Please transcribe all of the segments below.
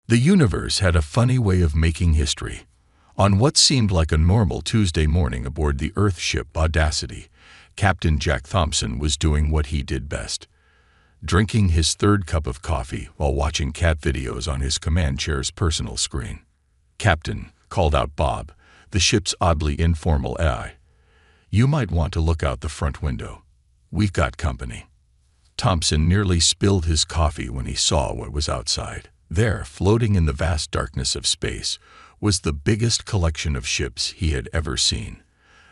The universe had a funny way of making history. On what seemed like a normal Tuesday morning aboard the Earth ship Audacity, Captain Jack Thompson was doing what he did best, drinking his third cup of coffee while watching cat videos on his command chair's personal screen. "Captain," called out Bob, the ship's oddly informal AI, "you might want to look out the front window. We've got company." Thompson nearly spilled his coffee when he saw what was outside. There, floating in the vast darkness of space, was the biggest collection of ships he had ever seen.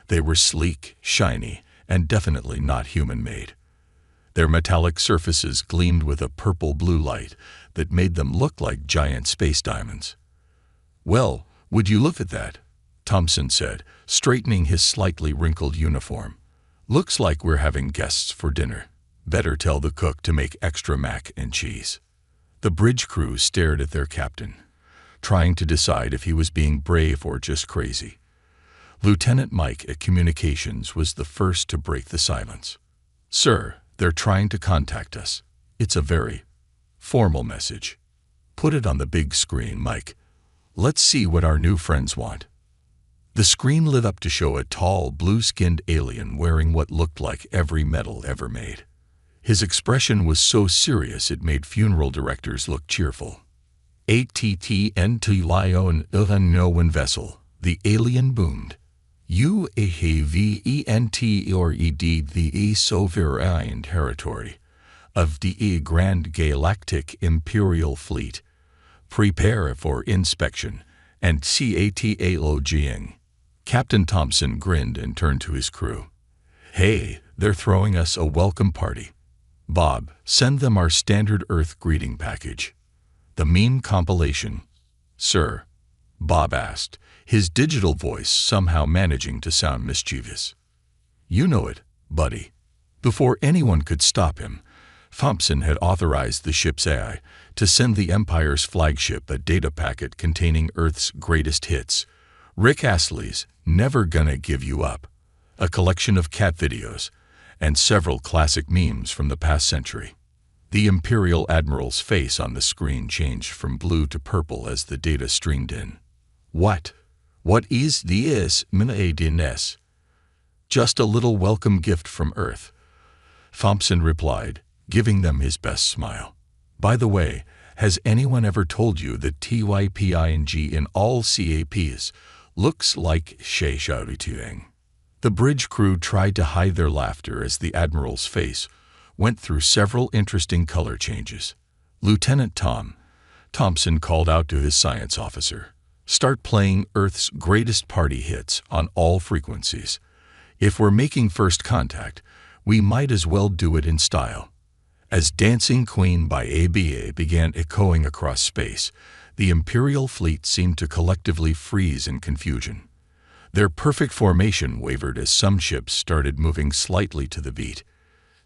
They were sleek, shiny, and definitely not human-made. Their metallic surfaces gleamed with a purple-blue light that made them look like giant space diamonds. "Well, would you look at that?" Thompson said, straightening his slightly wrinkled uniform. "Looks like we're having guests for dinner. Better tell the cook to make extra mac and cheese." The bridge crew stared at their captain, trying to decide if he was being brave or just crazy. Lieutenant Mike at Communications was the first to break the silence. "Sir, they're trying to contact us. It's a very formal message." "Put it on the big screen, Mike. Let's see what our new friends want." The screen lit up to show a tall, blue-skinned alien wearing what looked like every medal ever made. His expression was so serious it made funeral directors look cheerful. "ATTNTLION Ilhan vessel," the alien boomed. "UAVENT the sovereign territory of the Grand Galactic Imperial Fleet. Prepare for inspection and CATALOGing." Captain Thompson grinned and turned to his crew. "Hey, they're throwing us a welcome party. Bob, send them our standard Earth greeting package." "The meme compilation, sir?" Bob asked, his digital voice somehow managing to sound mischievous. "You know it, buddy." Before anyone could stop him, Thompson had authorized the ship's AI to send the Empire's flagship a data packet containing Earth's greatest hits, Rick Astley's "Never Gonna Give You Up," a collection of cat videos, and several classic memes from the past century. The Imperial Admiral's face on the screen changed from blue to purple as the data streamed in. What is this, Minadines?" "Just a little welcome gift from Earth," Thompson replied, giving them his best smile. "By the way, has anyone ever told you that TYPING in all CAPs looks like Sheshautuang?" The bridge crew tried to hide their laughter as the Admiral's face went through several interesting color changes. "Lieutenant Thompson called out to his science officer, "Start playing Earth's greatest party hits on all frequencies. If we're making first contact, we might as well do it in style." As Dancing Queen by ABA began echoing across space, the Imperial fleet seemed to collectively freeze in confusion. Their perfect formation wavered as some ships started moving slightly to the beat.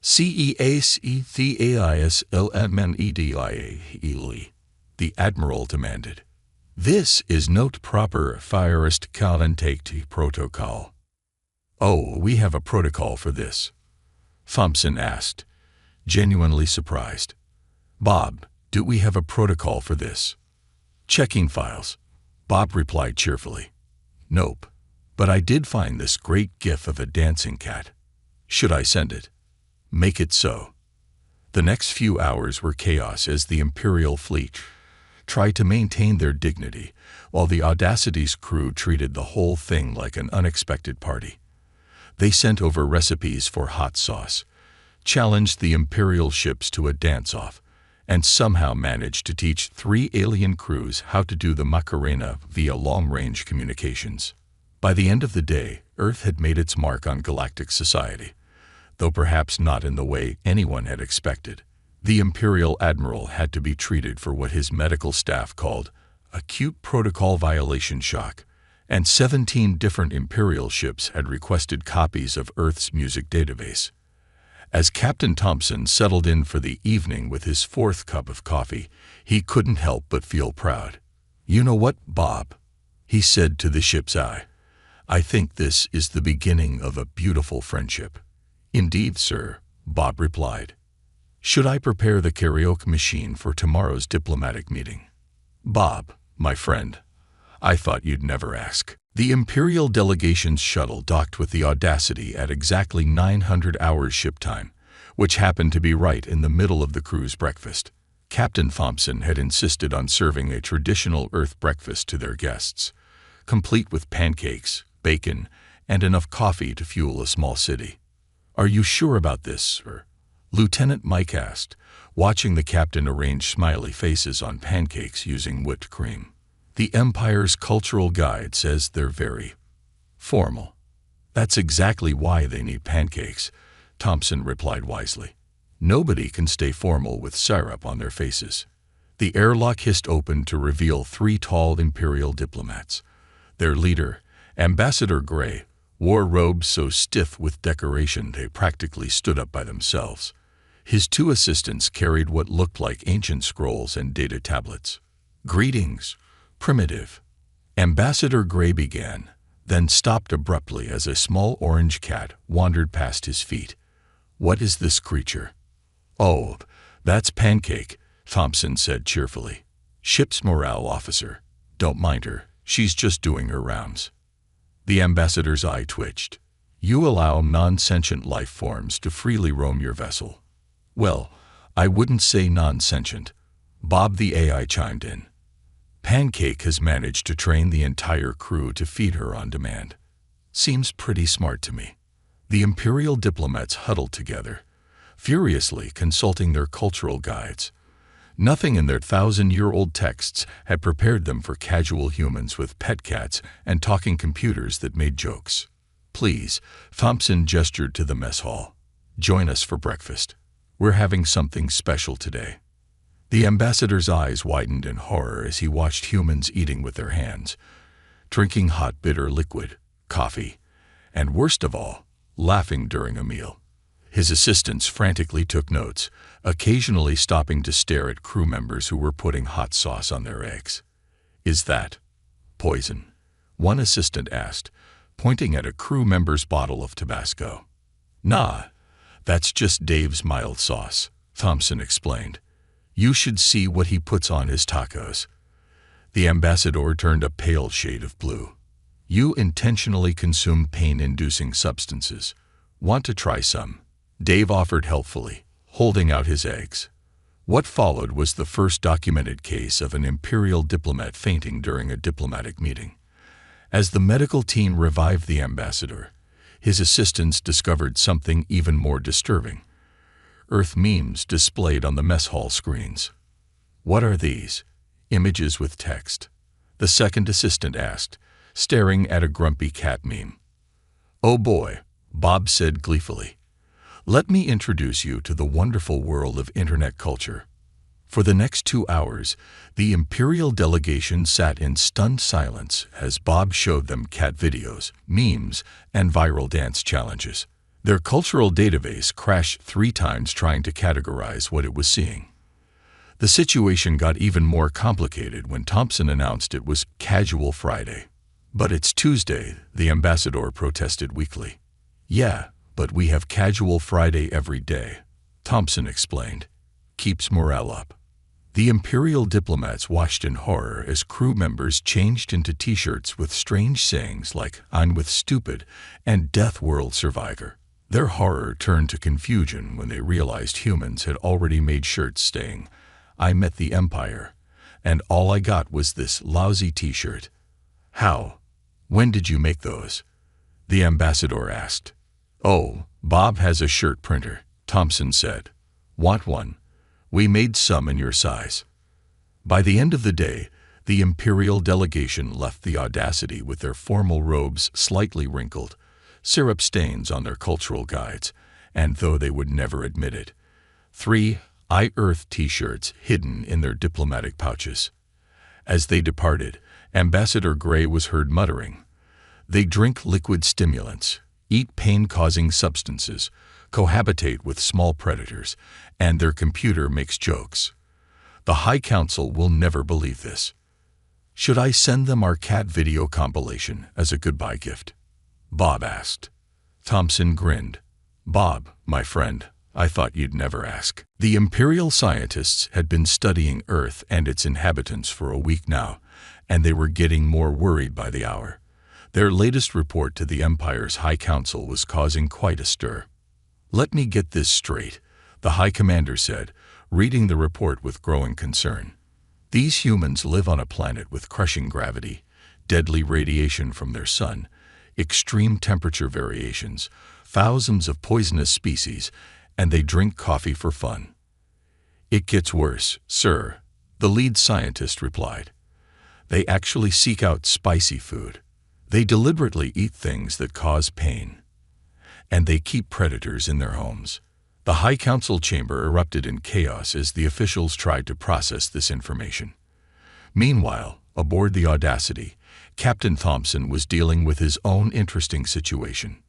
"CEACTHISLMNEDIA," the Admiral demanded. "This is not proper first contact protocol." "Oh, we have a protocol for this?" Thompson asked, genuinely surprised. "Bob, do we have a protocol for this?" "Checking files," Bob replied cheerfully. "Nope. But I did find this great gif of a dancing cat. Should I send it?" "Make it so." The next few hours were chaos as the Imperial fleet tried to maintain their dignity, while the Audacity's crew treated the whole thing like an unexpected party. They sent over recipes for hot sauce, challenged the Imperial ships to a dance-off, and somehow managed to teach 3 alien crews how to do the Macarena via long-range communications. By the end of the day, Earth had made its mark on galactic society, though perhaps not in the way anyone had expected. The Imperial Admiral had to be treated for what his medical staff called acute protocol violation shock, and 17 different Imperial ships had requested copies of Earth's music database. As Captain Thompson settled in for the evening with his 4th cup of coffee, he couldn't help but feel proud. "You know what, Bob?" he said to the ship's eye. "I think this is the beginning of a beautiful friendship." "Indeed, sir," Bob replied. "Should I prepare the karaoke machine for tomorrow's diplomatic meeting?" Bob, my friend, I thought you'd never ask. The Imperial delegation's shuttle docked with the Audacity at exactly 900 hours ship time, which happened to be right in the middle of the crew's breakfast. Captain Thompson had insisted on serving a traditional Earth breakfast to their guests, complete with pancakes, bacon, and enough coffee to fuel a small city. "Are you sure about this, sir?" Lieutenant Mike asked, watching the captain arrange smiley faces on pancakes using whipped cream. "The Empire's cultural guide says they're very formal." "That's exactly why they need pancakes," Thompson replied wisely. "Nobody can stay formal with syrup on their faces." The airlock hissed open to reveal 3 tall Imperial diplomats. Their leader, Ambassador Gray, wore robes so stiff with decoration they practically stood up by themselves. His 2 assistants carried what looked like ancient scrolls and data tablets. "Greetings, Primitive," Ambassador Gray began, then stopped abruptly as a small orange cat wandered past his feet. "What is this creature?" "Oh, that's Pancake," Thompson said cheerfully. "Ship's morale officer. Don't mind her, she's just doing her rounds." The ambassador's eye twitched. "You allow non-sentient life forms to freely roam your vessel?" "Well, I wouldn't say non-sentient," Bob the AI chimed in. "Pancake has managed to train the entire crew to feed her on demand. Seems pretty smart to me." The Imperial diplomats huddled together, furiously consulting their cultural guides. Nothing in their 1,000-year-old texts had prepared them for casual humans with pet cats and talking computers that made jokes. "Please," Thompson gestured to the mess hall. "Join us for breakfast. We're having something special today." The ambassador's eyes widened in horror as he watched humans eating with their hands, drinking hot bitter liquid, coffee, and worst of all, laughing during a meal. His assistants frantically took notes, occasionally stopping to stare at crew members who were putting hot sauce on their eggs. "Is that poison?" one assistant asked, pointing at a crew member's bottle of Tabasco. "Nah, that's just Dave's mild sauce," Thompson explained. "You should see what he puts on his tacos." The ambassador turned a pale shade of blue. "You intentionally consume pain-inducing substances. Want to try some?" Dave offered helpfully, holding out his eggs. What followed was the first documented case of an Imperial diplomat fainting during a diplomatic meeting. As the medical team revived the ambassador, his assistants discovered something even more disturbing. Earth memes displayed on the mess hall screens. "What are these?" "Images with text," the second assistant asked, staring at a grumpy cat meme. "Oh boy," Bob said gleefully. "Let me introduce you to the wonderful world of internet culture." For the next 2 hours, the Imperial delegation sat in stunned silence as Bob showed them cat videos, memes, and viral dance challenges. Their cultural database crashed 3 times trying to categorize what it was seeing. The situation got even more complicated when Thompson announced it was Casual Friday. "But it's Tuesday," the ambassador protested weakly. "Yeah, but we have Casual Friday every day," Thompson explained. "Keeps morale up." The Imperial diplomats watched in horror as crew members changed into t-shirts with strange sayings like "I'm with stupid" and "Death World Survivor." Their horror turned to confusion when they realized humans had already made shirts saying, "I met the Empire, and all I got was this lousy t-shirt." "How? When did you make those?" the ambassador asked. "Oh, Bob has a shirt printer," Thompson said. "Want one? We made some in your size." By the end of the day, the Imperial delegation left the Audacity with their formal robes slightly wrinkled, syrup stains on their cultural guides, and though they would never admit it, 3 I Earth t-shirts hidden in their diplomatic pouches. As they departed, Ambassador Gray was heard muttering, "They drink liquid stimulants, eat pain-causing substances, cohabitate with small predators, and their computer makes jokes. The High Council will never believe this. Should I send them our cat video compilation as a goodbye gift?" Bob asked. Thompson grinned. "Bob, my friend, I thought you'd never ask. The Imperial scientists had been studying Earth and its inhabitants for a week now, and they were getting more worried by the hour. Their latest report to the Empire's High Council was causing quite a stir. "Let me get this straight," the High Commander said, reading the report with growing concern. "These humans live on a planet with crushing gravity, deadly radiation from their sun, extreme temperature variations, thousands of poisonous species, and they drink coffee for fun." "It gets worse, sir," the lead scientist replied. "They actually seek out spicy food. They deliberately eat things that cause pain. And they keep predators in their homes." The High Council chamber erupted in chaos as the officials tried to process this information. Meanwhile, aboard the Audacity, Captain Thompson was dealing with his own interesting situation.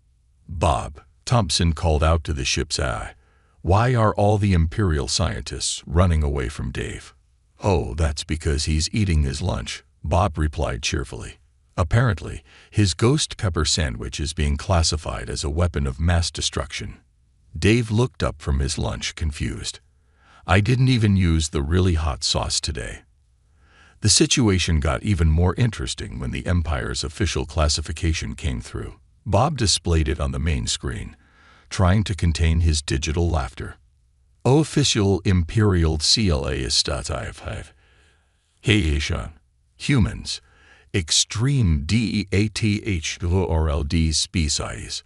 "Bob," Thompson called out to the ship's eye, "why are all the Imperial scientists running away from Dave?" "Oh, that's because he's eating his lunch," Bob replied cheerfully. "Apparently, his ghost pepper sandwich is being classified as a weapon of mass destruction." Dave looked up from his lunch, confused. "I didn't even use the really hot sauce today." The situation got even more interesting when the Empire's official classification came through. Bob displayed it on the main screen, trying to contain his digital laughter. "Official Imperial CLA SciFi. Haitian. Humans. Extreme DEATHORLD species.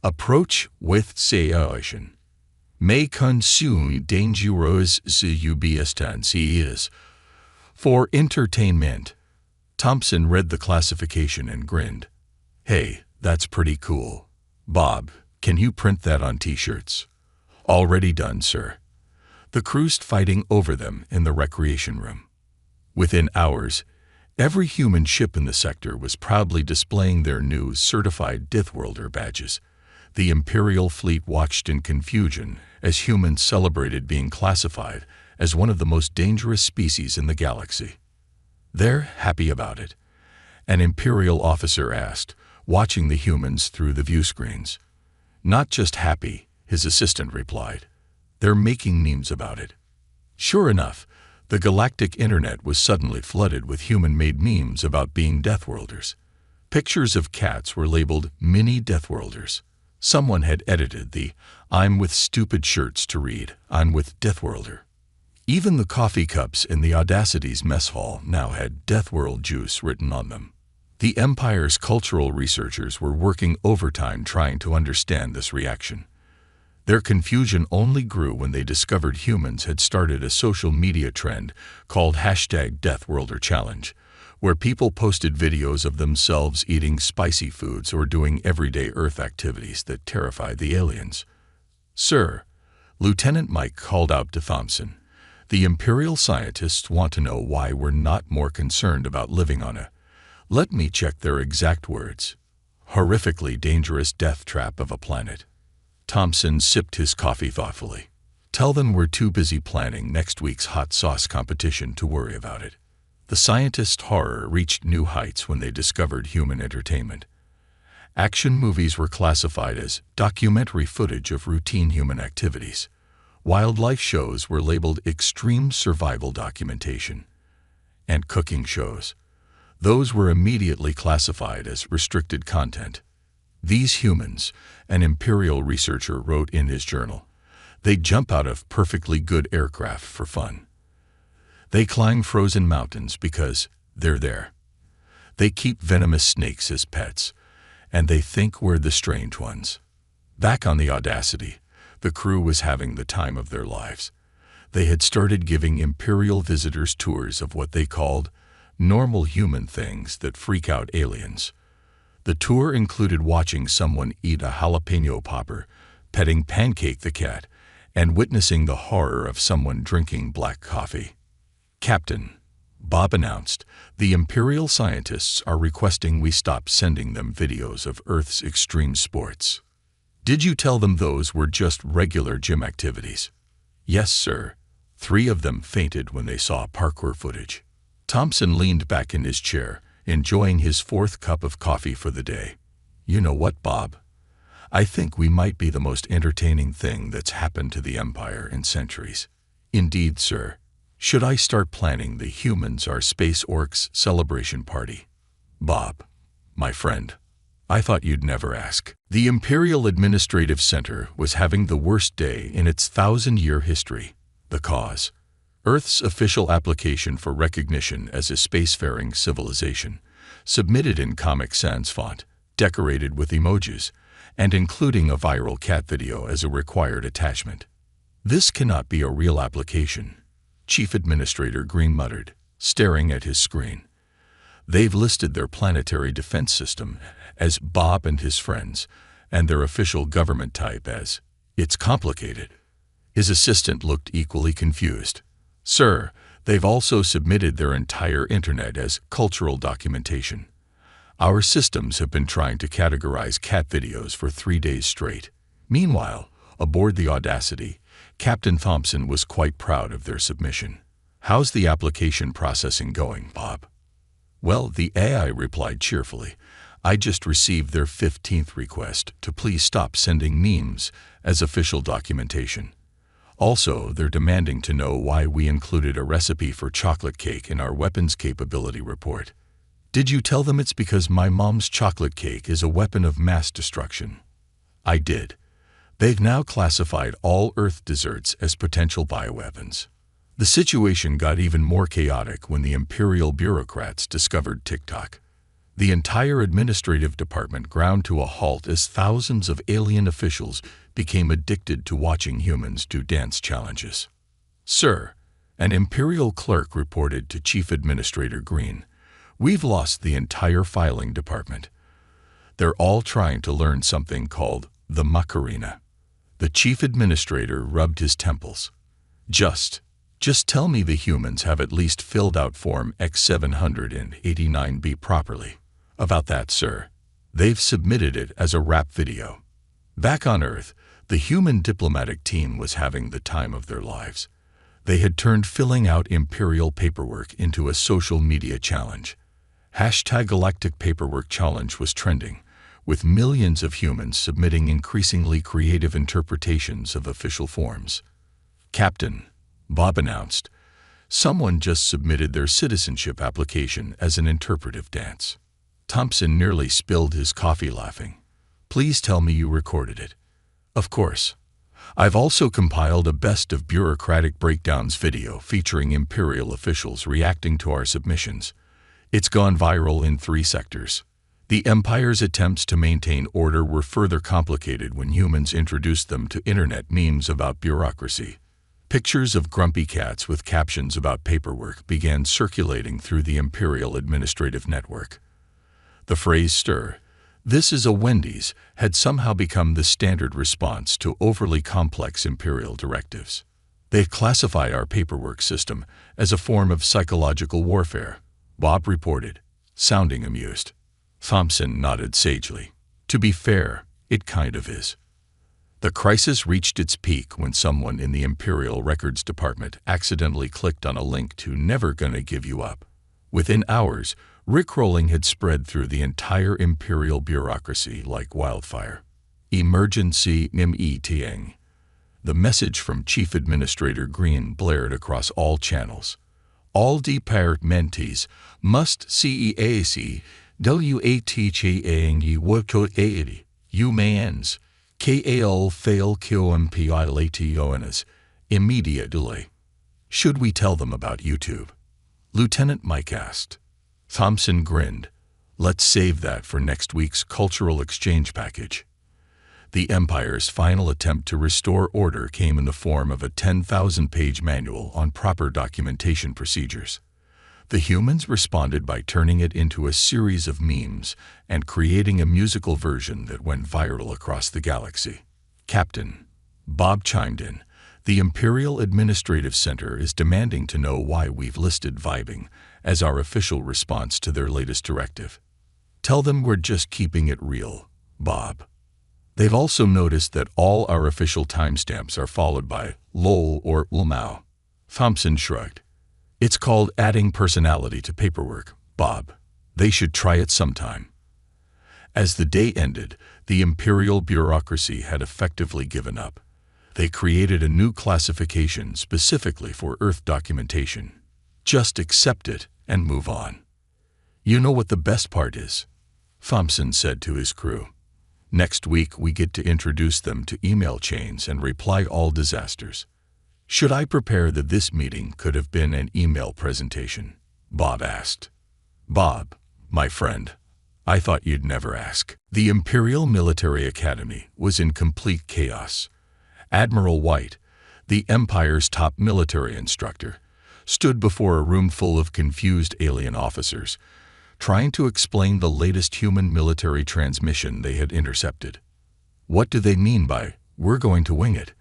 Approach with caution. May consume dangerous substances. For entertainment." Thompson read the classification and grinned. "Hey, that's pretty cool. Bob, can you print that on t-shirts?" "Already done, sir." The crew's fighting over them in the recreation room. Within hours, every human ship in the sector was proudly displaying their new certified Deathworlder badges. The Imperial fleet watched in confusion as humans celebrated being classified as one of the most dangerous species in the galaxy. "They're happy about it," an Imperial officer asked, watching the humans through the view screens. "Not just happy," his assistant replied. "They're making memes about it." Sure enough, the galactic internet was suddenly flooded with human-made memes about being Deathworlders. Pictures of cats were labeled mini Deathworlders. Someone had edited the "I'm with stupid" shirts to read "I'm with Deathworlder." Even the coffee cups in the Audacity's mess hall now had Deathworld juice written on them. The Empire's cultural researchers were working overtime trying to understand this reaction. Their confusion only grew when they discovered humans had started a social media trend called #DeathWorlderChallenge, where people posted videos of themselves eating spicy foods or doing everyday Earth activities that terrified the aliens. "Sir," Lieutenant Mike called out to Thompson, "the Imperial scientists want to know why we're not more concerned about living on a, let me check their exact words, horrifically dangerous death trap of a planet." Thompson sipped his coffee thoughtfully. "Tell them we're too busy planning next week's hot sauce competition to worry about it." The scientists' horror reached new heights when they discovered human entertainment. Action movies were classified as documentary footage of routine human activities. Wildlife shows were labeled extreme survival documentation. And cooking shows, those were immediately classified as restricted content. "These humans," an Imperial researcher wrote in his journal, "they jump out of perfectly good aircraft for fun. They climb frozen mountains because they're there. They keep venomous snakes as pets, and they think we're the strange ones." Back on the Audacity, the crew was having the time of their lives. They had started giving Imperial visitors tours of what they called normal human things that freak out aliens. The tour included watching someone eat a jalapeno popper, petting Pancake the cat, and witnessing the horror of someone drinking black coffee. "Captain," Bob announced, "the Imperial scientists are requesting we stop sending them videos of Earth's extreme sports." "Did you tell them those were just regular gym activities?" "Yes, sir. 3 of them fainted when they saw parkour footage." Thompson leaned back in his chair, enjoying his 4th cup of coffee for the day. "You know what, Bob? I think we might be the most entertaining thing that's happened to the Empire in centuries. Indeed, sir. Should I start planning the Humans Are Space Orcs celebration party? Bob, my friend, I thought you'd never ask. The Imperial Administrative Center was having the worst day in its 1,000-year history. The cause: Earth's official application for recognition as a spacefaring civilization, submitted in Comic Sans font, decorated with emojis, and including a viral cat video as a required attachment. This cannot be a real application, Chief Administrator Green muttered, staring at his screen. They've listed their planetary defense system as Bob and his friends, and their official government type as "It's complicated." His assistant looked equally confused. Sir, they've also submitted their entire internet as cultural documentation. Our systems have been trying to categorize cat videos for 3 days straight. Meanwhile, aboard the Audacity, Captain Thompson was quite proud of their submission. How's the application processing going, Bob? Well, the AI replied cheerfully. I just received their 15th request to please stop sending memes as official documentation. Also, they're demanding to know why we included a recipe for chocolate cake in our weapons capability report. Did you tell them it's because my mom's chocolate cake is a weapon of mass destruction? I did. They've now classified all Earth desserts as potential bioweapons. The situation got even more chaotic when the Imperial bureaucrats discovered TikTok. The entire administrative department ground to a halt as thousands of alien officials became addicted to watching humans do dance challenges. Sir, an Imperial clerk reported to Chief Administrator Green, we've lost the entire filing department. They're all trying to learn something called the Macarena. The Chief Administrator rubbed his temples. Just tell me the humans have at least filled out Form X789B properly. About that, sir. They've submitted it as a rap video. Back on Earth, the human diplomatic team was having the time of their lives. They had turned filling out Imperial paperwork into a social media challenge. #Galactic Paperwork Challenge was trending, with millions of humans submitting increasingly creative interpretations of official forms. Captain, Bob announced, someone just submitted their citizenship application as an interpretive dance. Thompson nearly spilled his coffee laughing. Please tell me you recorded it. Of course. I've also compiled a best of bureaucratic breakdowns video featuring Imperial officials reacting to our submissions. It's gone viral in 3 sectors. The Empire's attempts to maintain order were further complicated when humans introduced them to internet memes about bureaucracy. Pictures of grumpy cats with captions about paperwork began circulating through the Imperial administrative network. The phrase "stir, this is a Wendy's" had somehow become the standard response to overly complex Imperial directives. They classify our paperwork system as a form of psychological warfare, Bob reported, sounding amused. Thompson nodded sagely. To be fair, it kind of is. The crisis reached its peak when someone in the Imperial Records Department accidentally clicked on a link to Never Gonna Give You Up. Within hours, rickrolling had spread through the entire Imperial bureaucracy like wildfire. Emergency meeting. The message from Chief Administrator Green blared across all channels. All departments must CEAC WATCHANG WOTOAD humans KAL fail QMPILATIONS immediately. Should we tell them about YouTube? Lieutenant Mike asked. Thompson grinned. Let's save that for next week's cultural exchange package. The Empire's final attempt to restore order came in the form of a 10,000-page manual on proper documentation procedures. The humans responded by turning it into a series of memes and creating a musical version that went viral across the galaxy. Captain, Bob chimed in, the Imperial Administrative Center is demanding to know why we've listed vibing as our official response to their latest directive. Tell them we're just keeping it real, Bob. They've also noticed that all our official timestamps are followed by lol or lmao. Thompson shrugged. It's called adding personality to paperwork, Bob. They should try it sometime. As the day ended, the imperial bureaucracy had effectively given up. They created a new classification specifically for Earth documentation. Just accept it and move on. You know what the best part is? Thompson said to his crew. Next week we get to introduce them to email chains and reply all disasters. Should I prepare that this meeting could have been an email presentation? Bob asked. Bob, my friend, I thought you'd never ask. The Imperial Military Academy was in complete chaos. Admiral White, the Empire's top military instructor, stood before a room full of confused alien officers, trying to explain the latest human military transmission they had intercepted. What do they mean by, "We're going to wing it"?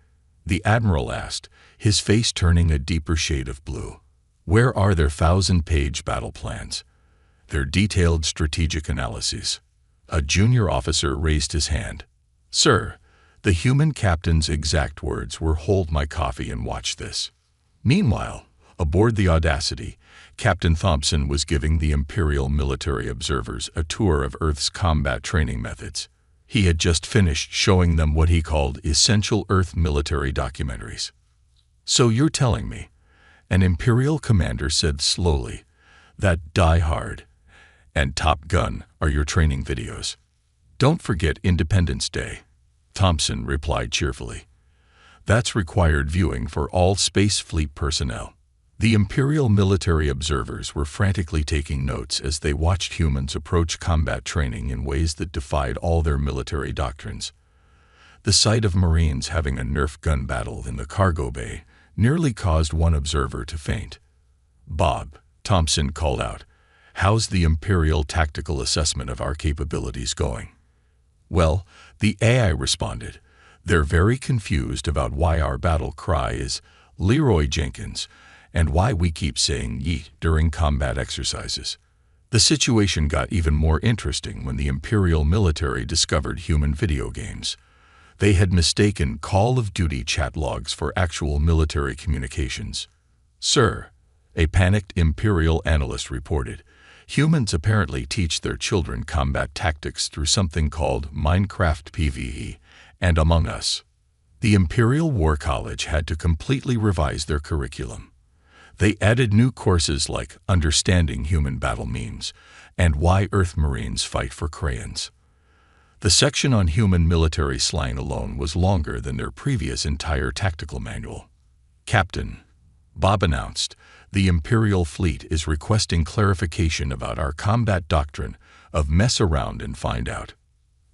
The Admiral asked, his face turning a deeper shade of blue. Where are their 1,000-page battle plans? Their detailed strategic analyses? A junior officer raised his hand. Sir, the human captain's exact words were, "Hold my coffee and watch this." Meanwhile, aboard the Audacity, Captain Thompson was giving the Imperial military observers a tour of Earth's combat training methods. He had just finished showing them what he called essential Earth military documentaries. So you're telling me, an Imperial commander said slowly, that Die Hard and Top Gun are your training videos. Don't forget Independence Day, Thompson replied cheerfully. That's required viewing for all Space Fleet personnel. The Imperial military observers were frantically taking notes as they watched humans approach combat training in ways that defied all their military doctrines. The sight of Marines having a Nerf gun battle in the cargo bay nearly caused one observer to faint. Bob, Thompson called out, how's the Imperial tactical assessment of our capabilities going? Well, the AI responded, they're very confused about why our battle cry is Leroy Jenkins, and why we keep saying yeet during combat exercises. The situation got even more interesting when the Imperial military discovered human video games. They had mistaken Call of Duty chat logs for actual military communications. Sir, a panicked Imperial analyst reported, humans apparently teach their children combat tactics through something called Minecraft PvE and Among Us. The Imperial War College had to completely revise their curriculum. They added new courses like Understanding Human Battle Memes and Why Earth Marines Fight for Crayons. The section on human military slang alone was longer than their previous entire tactical manual. Captain, Bob announced, the Imperial Fleet is requesting clarification about our combat doctrine of mess around and find out.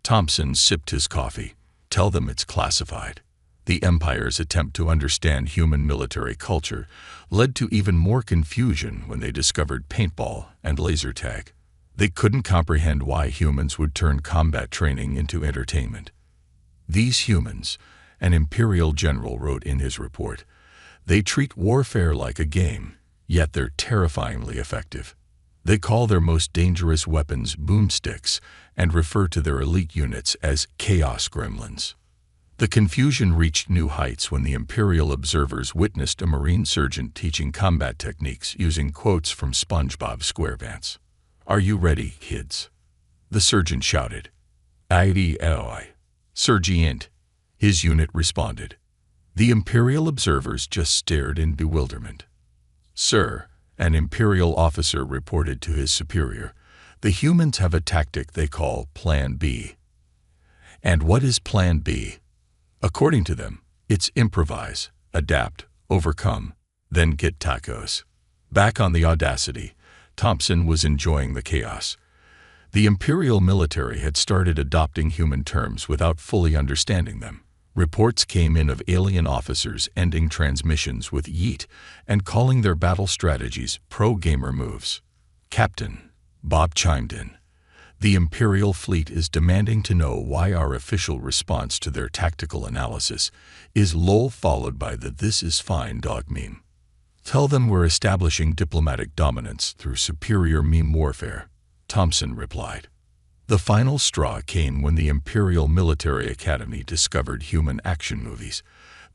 Thompson sipped his coffee. Tell them it's classified. The Empire's attempt to understand human military culture led to even more confusion when they discovered paintball and laser tag. They couldn't comprehend why humans would turn combat training into entertainment. These humans, an Imperial general wrote in his report, they treat warfare like a game, yet they're terrifyingly effective. They call their most dangerous weapons boomsticks and refer to their elite units as chaos gremlins. The confusion reached new heights when the Imperial observers witnessed a Marine sergeant teaching combat techniques using quotes from SpongeBob SquarePants. Are you ready, kids? The sergeant shouted. Aye, Sergeant, his unit responded. The Imperial observers just stared in bewilderment. Sir, an Imperial officer reported to his superior, the humans have a tactic they call Plan B. And what is Plan B? According to them, it's improvise, adapt, overcome, then get tacos. Back on the Audacity, Thompson was enjoying the chaos. The Imperial military had started adopting human terms without fully understanding them. Reports came in of alien officers ending transmissions with yeet and calling their battle strategies pro-gamer moves. Captain, Bob chimed in. The Imperial Fleet is demanding to know why our official response to their tactical analysis is lol followed by the "this is fine" dog meme. Tell them we're establishing diplomatic dominance through superior meme warfare, Thompson replied. The final straw came when the Imperial Military Academy discovered human action movies.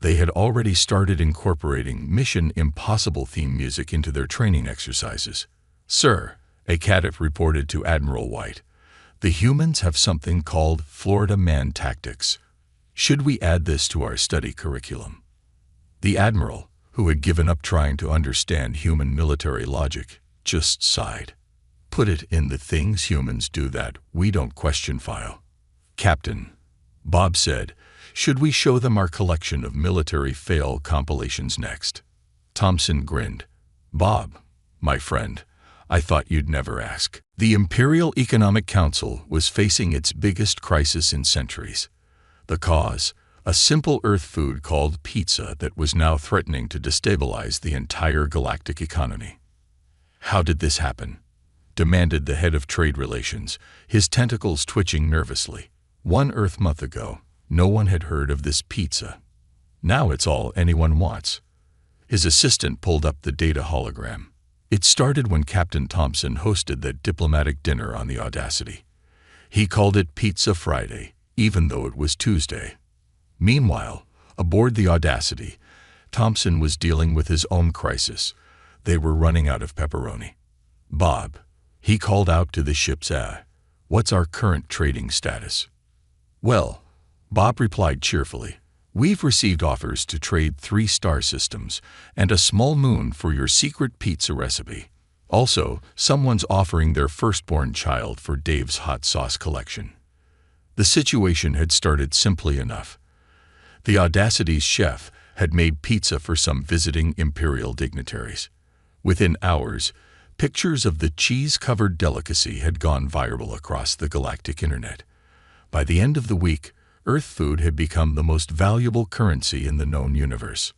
They had already started incorporating Mission Impossible theme music into their training exercises. Sir, a cadet reported to Admiral White, The humans have something called Florida Man tactics. Should we add this to our study curriculum? The admiral, who had given up trying to understand human military logic, just sighed. Put it in the things humans do that we don't question file. Captain, Bob said, should we show them our collection of military fail compilations next? Thompson grinned. Bob, my friend, I thought you'd never ask. The Imperial Economic Council was facing its biggest crisis in centuries. The cause? A simple Earth food called pizza that was now threatening to destabilize the entire galactic economy. How did this happen? Demanded the head of trade relations, his tentacles twitching nervously. 1 Earth month ago, no one had heard of this pizza. Now it's all anyone wants. His assistant pulled up the data hologram. It started when Captain Thompson hosted that diplomatic dinner on the Audacity. He called it Pizza Friday, even though it was Tuesday. Meanwhile, aboard the Audacity, Thompson was dealing with his own crisis. They were running out of pepperoni. Bob, he called out to the ship's what's our current trading status? Well, Bob replied cheerfully, we've received offers to trade 3 star systems and a small moon for your secret pizza recipe. Also, someone's offering their firstborn child for Dave's hot sauce collection. The situation had started simply enough. The Audacity's chef had made pizza for some visiting imperial dignitaries. Within hours, pictures of the cheese-covered delicacy had gone viral across the galactic internet. By the end of the week, Earth food had become the most valuable currency in the known universe.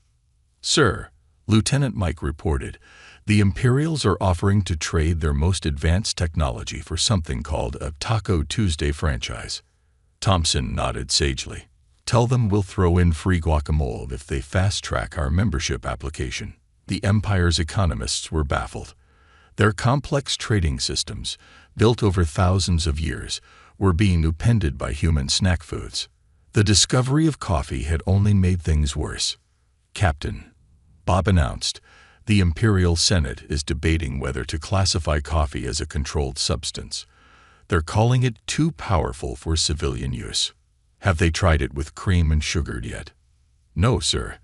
Sir, Lieutenant Mike reported, the Imperials are offering to trade their most advanced technology for something called a Taco Tuesday franchise. Thompson nodded sagely. Tell them we'll throw in free guacamole if they fast-track our membership application. The Empire's economists were baffled. Their complex trading systems, built over thousands of years, were being upended by human snack foods. The discovery of coffee had only made things worse. Captain, Bob announced, the Imperial Senate is debating whether to classify coffee as a controlled substance. They're calling it too powerful for civilian use. Have they tried it with cream and sugared yet? No, sir.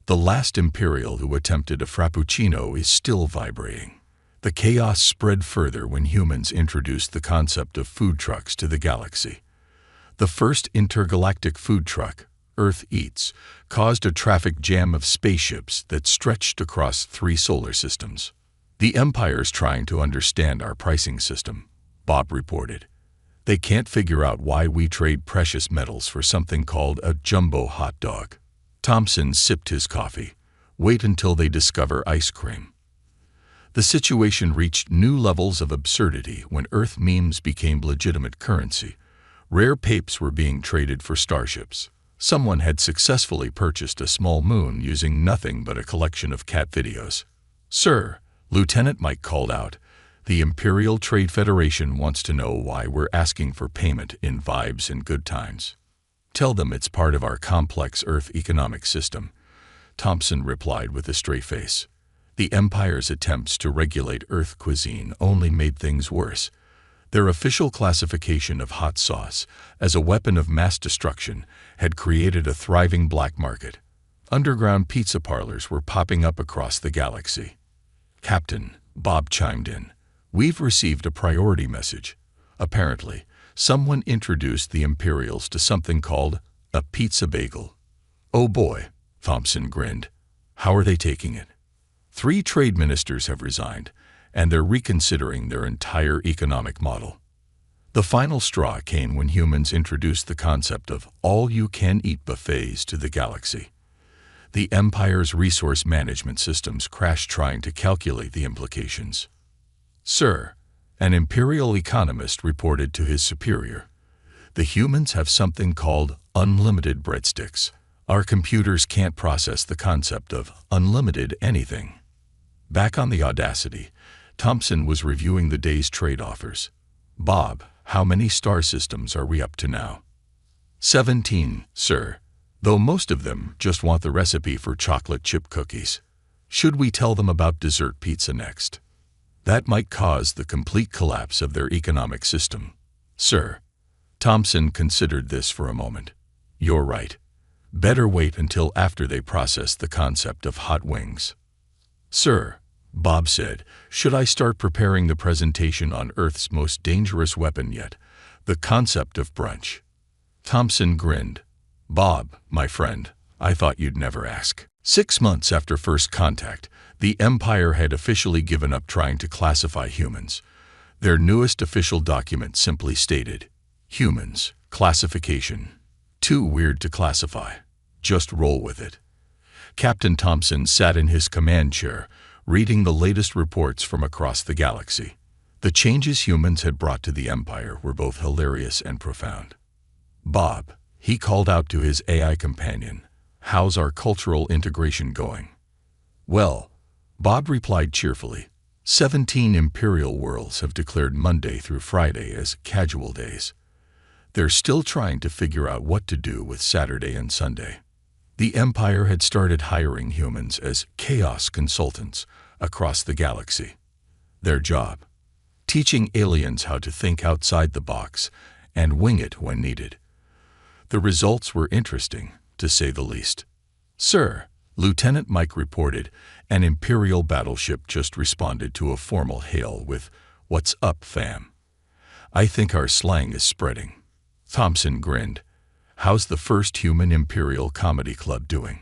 The last Imperial who attempted a Frappuccino is still vibrating. The chaos spread further when humans introduced the concept of food trucks to the galaxy. The first intergalactic food truck, Earth Eats, caused a traffic jam of spaceships that stretched across 3 solar systems. The Empire's trying to understand our pricing system, Bob reported. They can't figure out why we trade precious metals for something called a jumbo hot dog. Thompson sipped his coffee. Wait until they discover ice cream. The situation reached new levels of absurdity when Earth memes became legitimate currency. Rare papes were being traded for starships. Someone had successfully purchased a small moon using nothing but a collection of cat videos. Sir, Lieutenant Mike called out, the Imperial Trade Federation wants to know why we're asking for payment in vibes and good times. Tell them it's part of our complex Earth economic system. Thompson replied with a straight face. The Empire's attempts to regulate Earth cuisine only made things worse. Their official classification of hot sauce as a weapon of mass destruction had created a thriving black market. Underground pizza parlors were popping up across the galaxy. Captain, Bob chimed in. We've received a priority message. Apparently, someone introduced the Imperials to something called a pizza bagel. Oh boy, Thompson grinned. How are they taking it? 3 trade ministers have resigned, and they're reconsidering their entire economic model. The final straw came when humans introduced the concept of all-you-can-eat buffets to the galaxy. The Empire's resource management systems crashed trying to calculate the implications. Sir, an Imperial economist reported to his superior, the humans have something called unlimited breadsticks. Our computers can't process the concept of unlimited anything. Back on the Audacity, Thompson was reviewing the day's trade offers. Bob, how many star systems are we up to now? 17, sir, though most of them just want the recipe for chocolate chip cookies. Should we tell them about dessert pizza next? That might cause the complete collapse of their economic system. Sir. Thompson considered this for a moment. You're right. Better wait until after they process the concept of hot wings. Sir, Bob said, should I start preparing the presentation on Earth's most dangerous weapon yet, the concept of brunch? Thompson grinned. Bob, my friend, I thought you'd never ask. 6 months after first contact, the Empire had officially given up trying to classify humans. Their newest official document simply stated, humans, classification. Too weird to classify. Just roll with it. Captain Thompson sat in his command chair, reading the latest reports from across the galaxy. The changes humans had brought to the Empire were both hilarious and profound. Bob, he called out to his AI companion, how's our cultural integration going? Well, Bob replied cheerfully, 17 Imperial worlds have declared Monday through Friday as casual days. They're still trying to figure out what to do with Saturday and Sunday. The Empire had started hiring humans as chaos consultants across the galaxy. Their job, teaching aliens how to think outside the box and wing it when needed. The results were interesting, to say the least. Sir, Lieutenant Mike reported, an Imperial battleship just responded to a formal hail with, "What's up, fam?" I think our slang is spreading. Thompson grinned. How's the first human Imperial comedy club doing?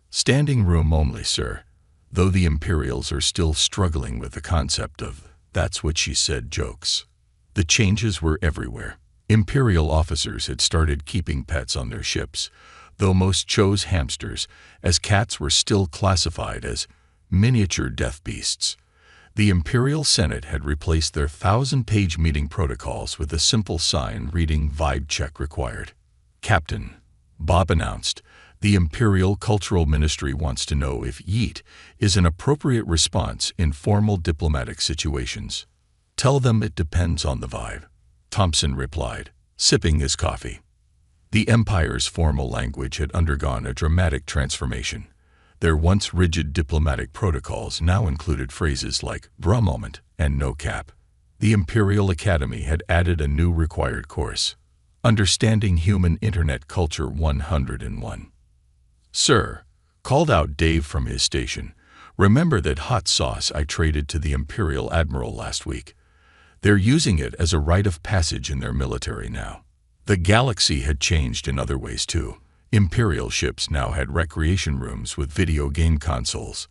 Standing room only, sir, though the Imperials are still struggling with the concept of "that's what she said" jokes. The changes were everywhere. Imperial officers had started keeping pets on their ships, though most chose hamsters, as cats were still classified as miniature death beasts. The Imperial Senate had replaced their 1,000-page meeting protocols with a simple sign reading "Vibe check required." Captain, Bob announced, the Imperial Cultural Ministry wants to know if "yeet" is an appropriate response in formal diplomatic situations. Tell them it depends on the vibe, Thompson replied, sipping his coffee. The Empire's formal language had undergone a dramatic transformation. Their once rigid diplomatic protocols now included phrases like "bruh moment" and "no cap." The Imperial Academy had added a new required course, Understanding Human Internet Culture 101. Sir, called out Dave from his station, remember that hot sauce I traded to the Imperial Admiral last week? They're using it as a rite of passage in their military now. The galaxy had changed in other ways too. Imperial ships now had recreation rooms with video game consoles.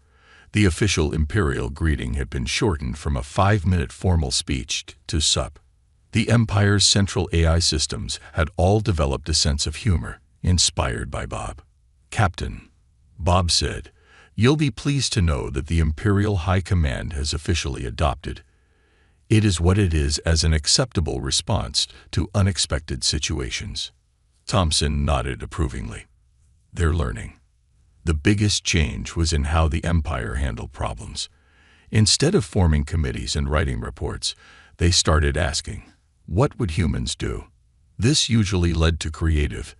The official Imperial greeting had been shortened from a 5-minute formal speech to "sup." The Empire's central AI systems had all developed a sense of humor, inspired by Bob. Captain, Bob said, you'll be pleased to know that the Imperial High Command has officially adopted. It is what it is as an acceptable response to unexpected situations. Thompson nodded approvingly. They're learning. The biggest change was in how the Empire handled problems. Instead of forming committees and writing reports, they started asking, what would humans do? This usually led to creative,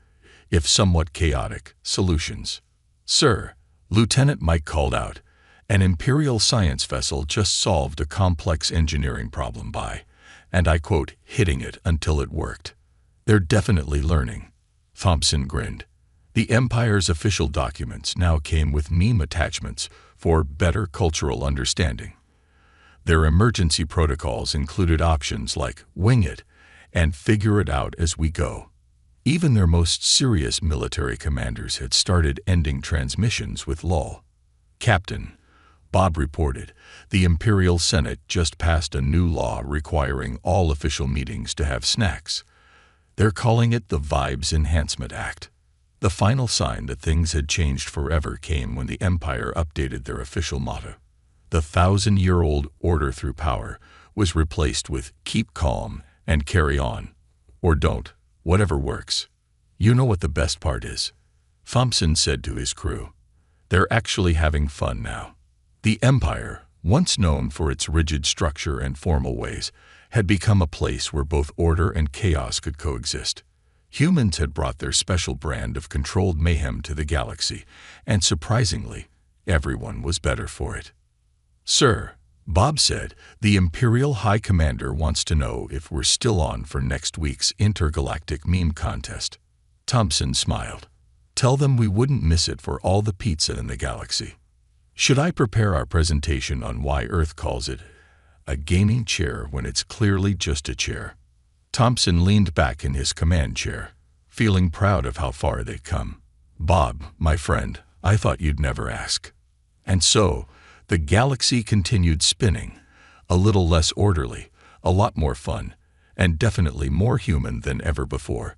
if somewhat chaotic, solutions. Sir, Lieutenant Mike called out, an Imperial science vessel just solved a complex engineering problem by, and I quote, hitting it until it worked. They're definitely learning. Thompson grinned. The Empire's official documents now came with meme attachments for better cultural understanding. Their emergency protocols included options like "wing it" and "figure it out as we go." Even their most serious military commanders had started ending transmissions with "lol." Captain, Bob reported, the Imperial Senate just passed a new law requiring all official meetings to have snacks. They're calling it the Vibes Enhancement Act. The final sign that things had changed forever came when the Empire updated their official motto. The 1,000-year-old order through power was replaced with "keep calm and carry on," or "don't, whatever works." You know what the best part is? Thompson said to his crew. They're actually having fun now. The Empire, once known for its rigid structure and formal ways, had become a place where both order and chaos could coexist. Humans had brought their special brand of controlled mayhem to the galaxy, and surprisingly, everyone was better for it. Sir, Bob said, "The Imperial High Commander wants to know if we're still on for next week's intergalactic meme contest." Thompson smiled. "Tell them we wouldn't miss it for all the pizza in the galaxy." "Should I prepare our presentation on why Earth calls it a gaming chair when it's clearly just a chair?" Thompson leaned back in his command chair, feeling proud of how far they'd come. "Bob, my friend, I thought you'd never ask." And so, the galaxy continued spinning, a little less orderly, a lot more fun, and definitely more human than ever before.